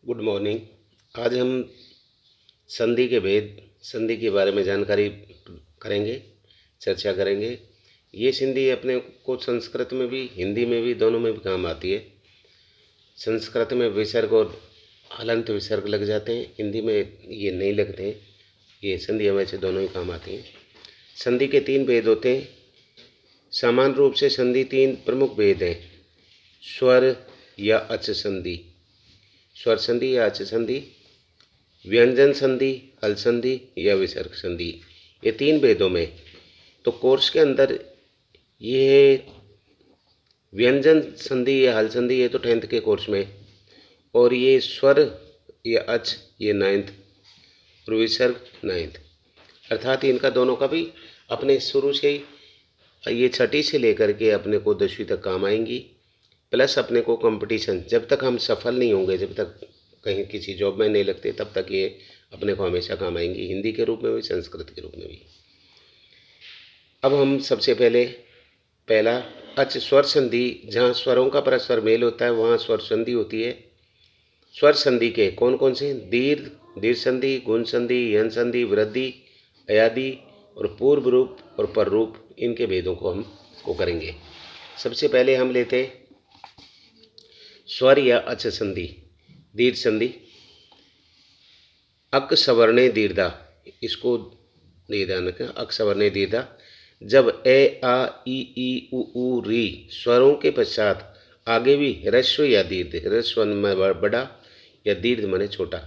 Good morning. आज हम संधि के भेद, संधि के बारे में जानकारी करेंगे, चर्चा करेंगे। ये संधि अपने को संस्कृत में भी, हिंदी में भी, दोनों में भी काम आती है। संस्कृत में विसर्ग और हलंत विसर्ग लग जाते हैं, हिंदी में ये नहीं लगते हैं। ये संधि वैसे दोनों ही काम आती हैं। संधि के तीन भेद होते हैं। सामान्य रूप से संधि तीन प्रमुख भेद हैं: स्वर या अच संधि, स्वर संधि या अच संधि, व्यंजन संधि, हल संधि या विसर्ग संधि। ये तीन भेदों में तो कोर्स के अंदर ये व्यंजन संधि या हल संधि ये तो 10th के कोर्स में, और ये स्वर या अच ये 9th और विसर्ग 9th। अर्थात इनका दोनों का भी अपने शुरू से ही ये छठी से लेकर के अपने को 10वीं तक काम आएंगी। प्लस अपने को कंपटीशन, जब तक हम सफल नहीं होंगे, जब तक कहीं किसी जॉब में नहीं लगते, तब तक ये अपने को हमेशा काम आएंगी, हिंदी के रूप में भी, संस्कृत के रूप में भी। अब हम सबसे पहला अच स्वर संधि, जहाँ स्वरों का परस्पर मेल होता है वहाँ स्वर संधि होती है। स्वर संधि के कौन कौन से? दीर्घ, दीर्घ संधि, गुण संधि, यन संधि, वृद्धि, अयादि और पूर्व रूप और पर रूप। इनके भेदों को हम करेंगे। सबसे पहले हम लेते स्वर या अच संधि। दीर्घ संधि, अक सवर्णे दीर्घा, इसको ध्यान रखें, अक सवर्णे दीर्घा। जब ए आ ई उ री स्वरों के पश्चात आगे भी ह्रस्व या दीर्घ, ह्रस्व में बड़ा या दीर्घ माने छोटा,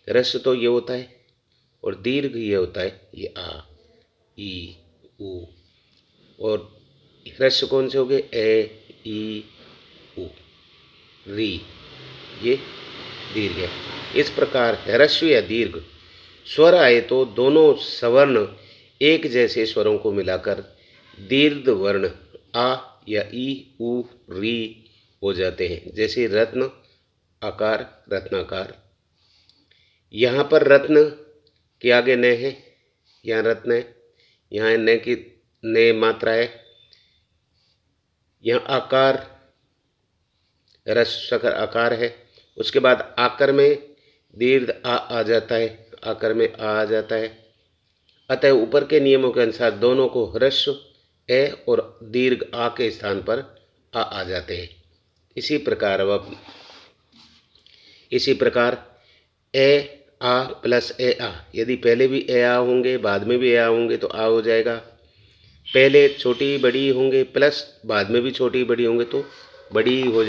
ह्रस्व तो ये होता है और दीर्घ ये होता है, ये आ ई उ, और ह्रस्व कौन से हो गए? ए ई उ, री, ये दीर्घ है। इस प्रकार ह्रस्व या दीर्घ स्वर आए तो दोनों सवर्ण एक जैसे स्वरों को मिलाकर दीर्घ वर्ण आ या ई उ री हो जाते हैं। जैसे रत्न आकार, रत्नाकार। यहाँ पर रत्न के आगे न है, यहाँ रत्न है, यहाँ न की न मात्रा है। यहाँ आकार, रस आकार है। उसके बाद आकर में दीर्घ आ जाता है, आकर में आ जाता है। अतः ऊपर के नियमों के अनुसार दोनों को ह्रस्व ए और दीर्घ आ के स्थान पर आ जाते हैं। इसी प्रकार ए आ प्लस ए आ, यदि पहले भी ए आ होंगे, बाद में भी ए आ होंगे तो आ हो जाएगा। पहले छोटी बड़ी होंगे प्लस बाद में भी छोटी बड़ी होंगे तो बड़ी हो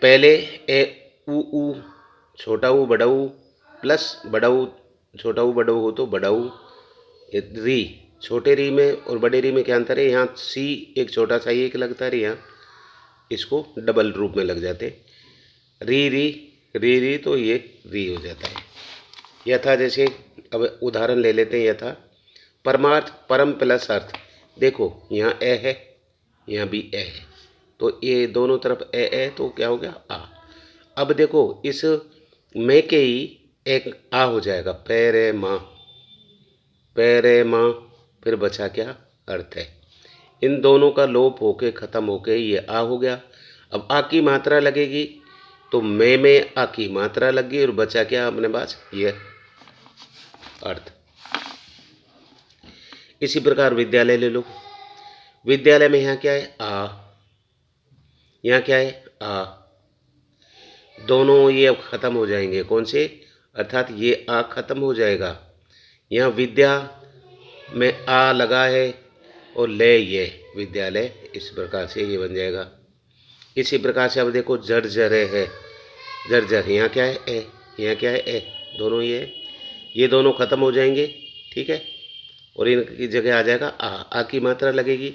पहले ए उ छोटा ऊ बड़ा ऊ प्लस बड़ा ऊ छोटा ऊ बड़ा ऊ हो तो बड़ा ऊ। री, छोटे री में और बड़े री में क्या अंतर है? यहाँ सी एक छोटा सा एक लगता है, यहाँ इसको डबल रूप में लग जाते। री री री री तो ये री हो जाता है। यथा, जैसे अब उदाहरण ले लेते हैं। यथा परमार्थ, परम प्लस अर्थ। देखो यहाँ ए है, यहाँ भी ए है, तो ये दोनों तरफ ए तो क्या हो गया? आ। अब देखो इस में के ही एक आ हो जाएगा, पैरे माँ, पैरे माँ, फिर बचा क्या? अर्थ है। इन दोनों का लोप होके खत्म होके ये आ हो गया। अब आ की मात्रा लगेगी तो में आ की मात्रा लग गई और बचा क्या अपने पास? ये अर्थ। इसी प्रकार विद्यालय ले लो। विद्यालय में यहाँ क्या है? आ, यहाँ क्या है? आ। दोनों ये अब खत्म हो जाएंगे। कौन से? अर्थात ये आ खत्म हो जाएगा। यहाँ विद्या में आ लगा है और ले ये विद्यालय, इस प्रकार से ये बन जाएगा। इसी प्रकार से अब देखो जर्जरे है, जर्जर, यहाँ क्या है? ए, यहाँ क्या है? ए, दोनों ये दोनों खत्म हो जाएंगे, ठीक है, और इनकी जगह आ जाएगा आ की मात्रा लगेगी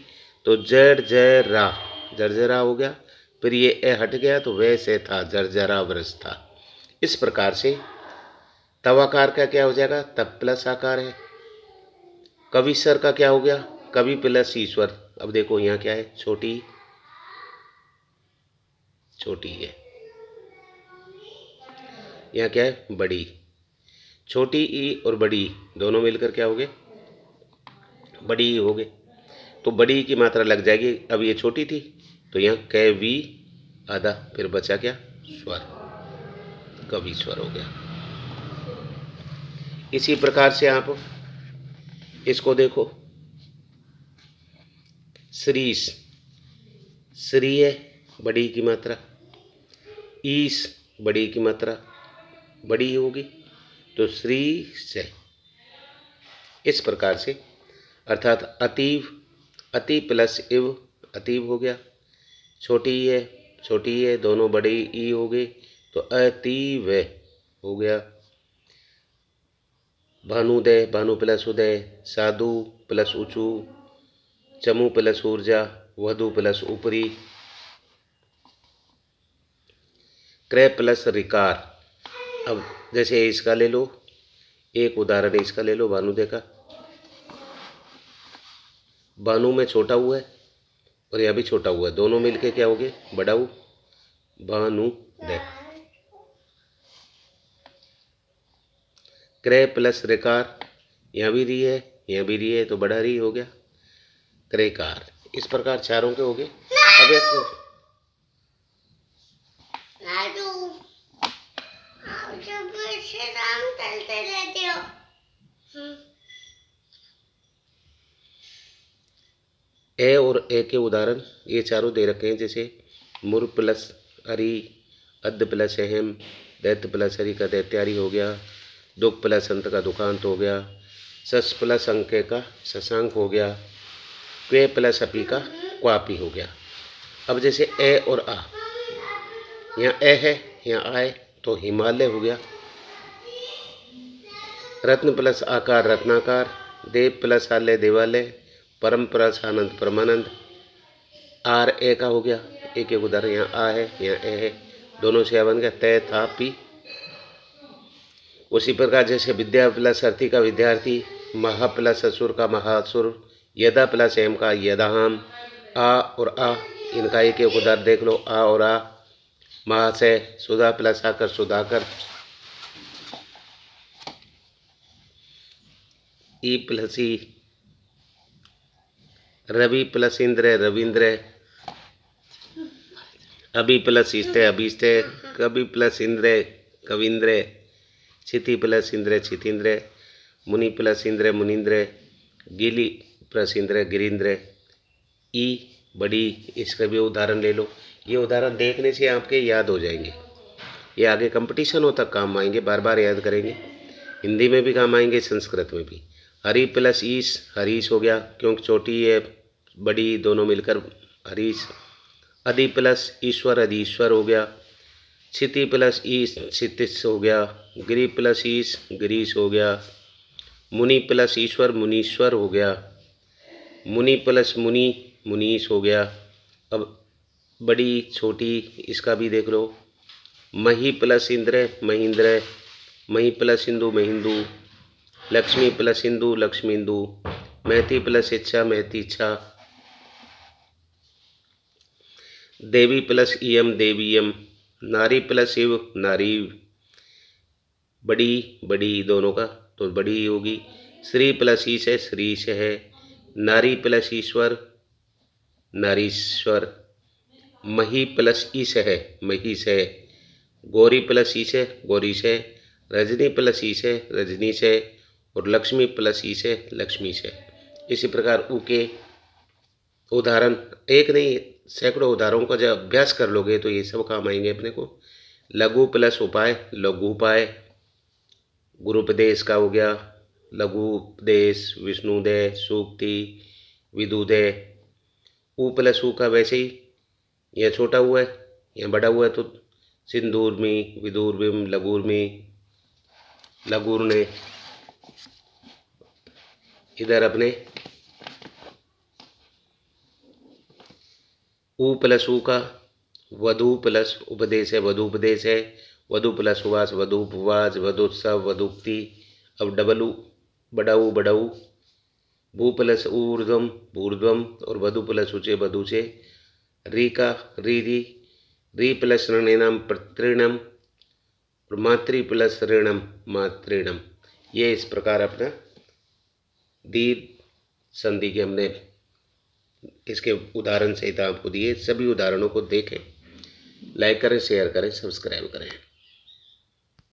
तो जर्जरा, जर्जरा हो गया। फिर ये ए हट गया तो वैसे था, जर्जरा वृष था। इस प्रकार से तवाकार का क्या हो जाएगा? तब प्लस आकार है। कविसर का क्या हो गया? कवि प्लस ईश्वर। अब देखो यहाँ क्या है? छोटी, छोटी है। यहाँ क्या है? बड़ी। छोटी ई और बड़ी दोनों मिलकर क्या हो गए? बड़ी हो गए। तो बड़ी की मात्रा लग जाएगी। अब ये छोटी थी तो यहाँ कैवी आधा, फिर बचा क्या, स्वर, कवि स्वर हो गया। इसी प्रकार से आप इसको देखो, श्रीस, श्री है बड़ी की मात्रा, ईस बड़ी की मात्रा बड़ी होगी, तो श्री से। इस प्रकार से अर्थात अतीव, अति प्लस इव, अतीव हो गया। छोटी है, दोनों बड़े ई हो गए, तो अतीव हो गया। भानुदय, भानु प्लस उदय, साधु प्लस ऊंचू, चमू प्लस ऊर्जा, वधु प्लस ऊपरी, क्रय प्लस रिकार। अब जैसे इसका ले लो, एक उदाहरण इसका ले लो, भानुदय का। भानु में छोटा हुआ है और यह भी छोटा हुआ है, दोनों मिलके क्या हो गए, बड़ा हु, भानुदय। क्रय प्लस रिकार, यहाँ भी री है, यहाँ भी री है, तो बड़ा री हो गया, क्रयकार। इस प्रकार चारों के हो गए। अब एक ए और ए के उदाहरण ये चारों दे रखे हैं, जैसे मुर प्लस अरी, अद्ध प्लस अहम, दैत्य प्लस हरि का दैत्यारी हो गया, दुख प्लस अंत का दुखांत हो गया, सस प्लस अंक का शशांक हो गया, क्वे प्लस अपी का क्वापी हो गया। अब जैसे ए और आ, यहाँ ए है, यहाँ आए, तो हिमालय हो गया। रत्न प्लस आकार रत्नाकार, देव प्लस आलय देवालय, परम plus Anand Parmanand. R A का हो गया, एक एक उदाहरण, यहाँ आ है, यहाँ ए है, दोनों से बन गया तय था पी। उसी प्रकार जैसे विद्या प्लस अर्थी का विद्यार्थी, महा प्लस असुर का महासुर, यदा प्लस एम का यदाहम। आ और आ, इनका एक एक उदाहरण देख लो, आ और आ, महाशय, सुधा प्लस आकर सुधाकर, ई प्लस ई, रवि प्लस इंद्र रविंद्र, अभी प्लस इष्टे अभिष्टे, कवि प्लस इंद्र कविंद्र, क्षिति प्लस इंद्र क्षितिंद्र, मुनि प्लस इंद्र मुनिंद्र, गिली प्लस इंद्र गिरिंद्र। ई बड़ी, इसका भी उदाहरण ले लो। ये उदाहरण देखने से आपके याद हो जाएंगे, ये आगे कंपटीशन हो तक काम आएंगे, बार बार याद करेंगे। हिंदी में भी काम आएंगे, संस्कृत में भी। हरि प्लस ईश, हरीश हो गया, क्योंकि छोटी है बड़ी, दोनों मिलकर हरीश। अधि प्लस ईश्वर, अधीश्वर हो गया। क्षिति प्लस ईश, क्षितिश हो गया। गिरि प्लस ईश, गिरीश हो गया। मुनि प्लस ईश्वर, मुनीश्वर हो गया। मुनि प्लस मुनि, मुनीश हो गया। अब बड़ी छोटी, इसका भी देख लो। मही प्लस इंद्र, महेंद्र। मही प्लस हिंदू, महिंदू। लक्ष्मी प्लस हिंदू, लक्ष्मींदु। मैथी प्लस इच्छा, मैथीच्छा। देवी प्लस इयम, देवीयम। नारी प्लस शिव, नारी। बड़ी बड़ी दोनों का, तो बड़ी होगी। श्री प्लस ईश है, श्रीश है। नारी प्लस ईश्वर, नारीश्वर। मही प्लस ईश है, महीश है। गौरी प्लस ईश है, गौरीश है। रजनी प्लस ईश है, रजनीश है। और लक्ष्मी प्लस ईश है, लक्ष्मीश है। इसी प्रकार ऊ के उदाहरण, एक नहीं सैकड़ों उदाहरणों का जब अभ्यास कर लोगे तो ये सब काम आएंगे अपने को। लघु प्लस उपाय, लघुपाय। गुरुपदेश का हो गया, लघुपदेश, विष्णुदय, सूक्ति, विदुदय। ऊ प्लस ऊ का वैसे ही, यह छोटा हुआ है, यह बड़ा हुआ है, तो सिंदूरमी, विदुर्भिम, लगूर्मी, लगूर्ने। इधर अपने ऊ प्लस ऊ का वधु प्लस उपदेश है, वधुपदेश है। वधु प्लस उवास, वधुपवास, वधुत्सव, वधुक्ति। अब डबल ऊ, बड़ाऊ, बड़ाऊ। भू प्लस ऊर्ध्वम, भूर्ध्वम। और वधु प्लस ऊंचे, वधुचे। री का री री। री प्लस ऋणम, प्रतृणम। और मातृ प्लस ऋणम, मातृणम। ये इस प्रकार अपना दीर्घ संधि के हमने इसके उदाहरण सहित आपको दिए। सभी उदाहरणों को देखें, लाइक करें, शेयर करें, सब्सक्राइब करें।